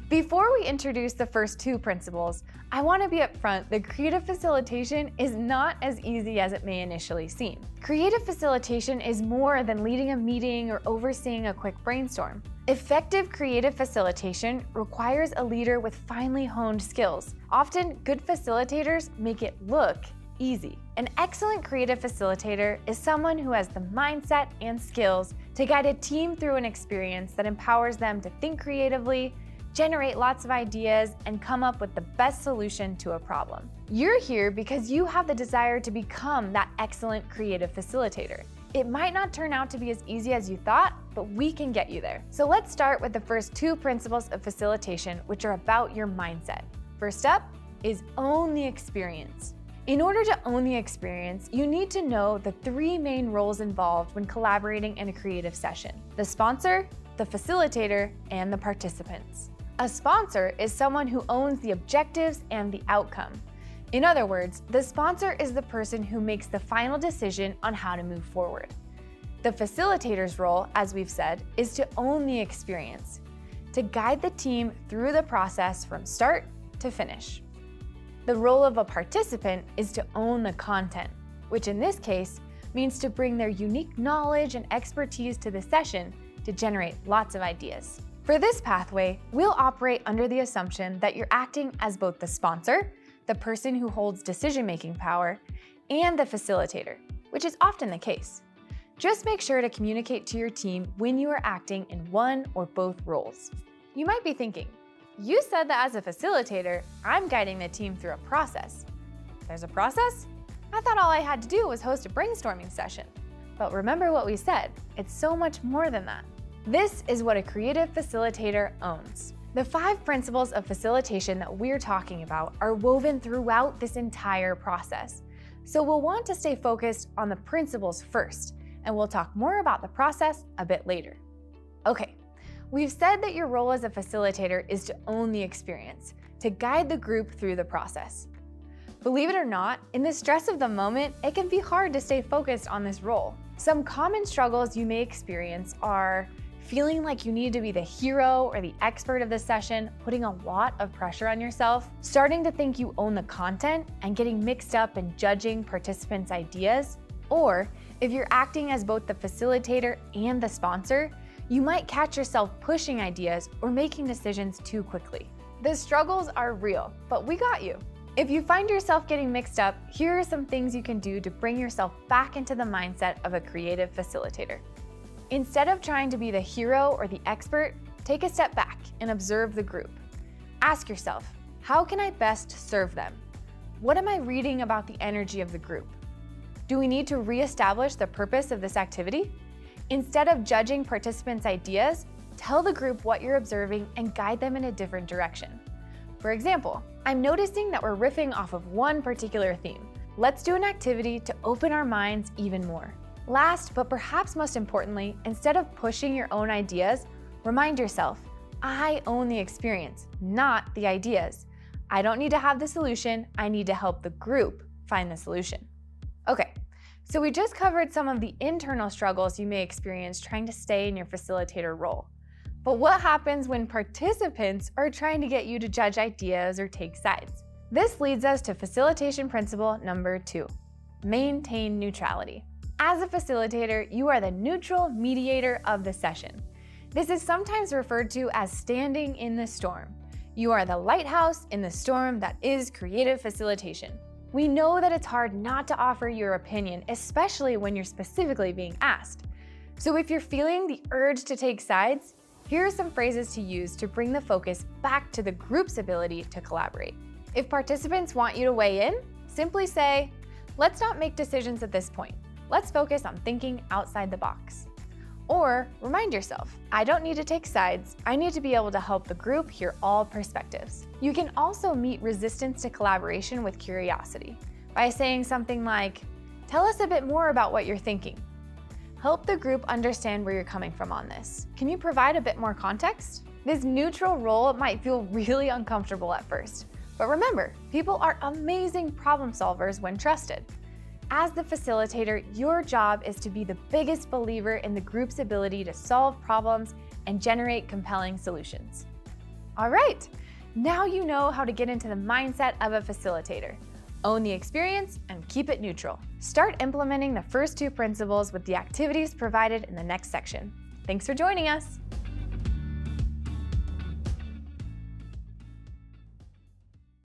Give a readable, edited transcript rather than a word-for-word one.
Before we introduce the first two principles, I want to be upfront that creative facilitation is not as easy as it may initially seem. Creative facilitation is more than leading a meeting or overseeing a quick brainstorm. Effective creative facilitation requires a leader with finely honed skills. Often, good facilitators make it look easy. An excellent creative facilitator is someone who has the mindset and skills to guide a team through an experience that empowers them to think creatively, generate lots of ideas, and come up with the best solution to a problem. You're here because you have the desire to become that excellent creative facilitator. It might not turn out to be as easy as you thought, but we can get you there. So let's start with the first two principles of facilitation, which are about your mindset. First up is own the experience. In order to own the experience, you need to know the three main roles involved when collaborating in a creative session: the sponsor, the facilitator, and the participants. A sponsor is someone who owns the objectives and the outcome. In other words, the sponsor is the person who makes the final decision on how to move forward. The facilitator's role, as we've said, is to own the experience, to guide the team through the process from start to finish. The role of a participant is to own the content, which in this case means to bring their unique knowledge and expertise to the session to generate lots of ideas. For this pathway, we'll operate under the assumption that you're acting as both the sponsor, the person who holds decision-making power, and the facilitator, which is often the case. Just make sure to communicate to your team when you are acting in one or both roles. You might be thinking, you said that as a facilitator, I'm guiding the team through a process. There's a process? I thought all I had to do was host a brainstorming session. But remember what we said, it's so much more than that. This is what a creative facilitator owns. The 5 principles of facilitation that we're talking about are woven throughout this entire process. So we'll want to stay focused on the principles first, and we'll talk more about the process a bit later. Okay, we've said that your role as a facilitator is to own the experience, to guide the group through the process. Believe it or not, in the stress of the moment, it can be hard to stay focused on this role. Some common struggles you may experience are feeling like you need to be the hero or the expert of the session, putting a lot of pressure on yourself, starting to think you own the content, and getting mixed up in judging participants' ideas. Or if you're acting as both the facilitator and the sponsor, you might catch yourself pushing ideas or making decisions too quickly. The struggles are real, but we got you. If you find yourself getting mixed up, here are some things you can do to bring yourself back into the mindset of a creative facilitator. Instead of trying to be the hero or the expert, take a step back and observe the group. Ask yourself, how can I best serve them? What am I reading about the energy of the group? Do we need to reestablish the purpose of this activity? Instead of judging participants' ideas, tell the group what you're observing and guide them in a different direction. For example, I'm noticing that we're riffing off of one particular theme. Let's do an activity to open our minds even more. Last, but perhaps most importantly, instead of pushing your own ideas, remind yourself, I own the experience, not the ideas. I don't need to have the solution, I need to help the group find the solution. Okay, so we just covered some of the internal struggles you may experience trying to stay in your facilitator role. But what happens when participants are trying to get you to judge ideas or take sides? This leads us to facilitation principle number 2, maintain neutrality. As a facilitator, you are the neutral mediator of the session. This is sometimes referred to as standing in the storm. You are the lighthouse in the storm that is creative facilitation. We know that it's hard not to offer your opinion, especially when you're specifically being asked. So if you're feeling the urge to take sides, here are some phrases to use to bring the focus back to the group's ability to collaborate. If participants want you to weigh in, simply say, let's not make decisions at this point. Let's focus on thinking outside the box. Or remind yourself, I don't need to take sides, I need to be able to help the group hear all perspectives. You can also meet resistance to collaboration with curiosity by saying something like, tell us a bit more about what you're thinking. Help the group understand where you're coming from on this. Can you provide a bit more context? This neutral role might feel really uncomfortable at first, but remember, people are amazing problem solvers when trusted. As the facilitator, your job is to be the biggest believer in the group's ability to solve problems and generate compelling solutions. All right, now you know how to get into the mindset of a facilitator. Own the experience and keep it neutral. Start implementing the first 2 principles with the activities provided in the next section. Thanks for joining us.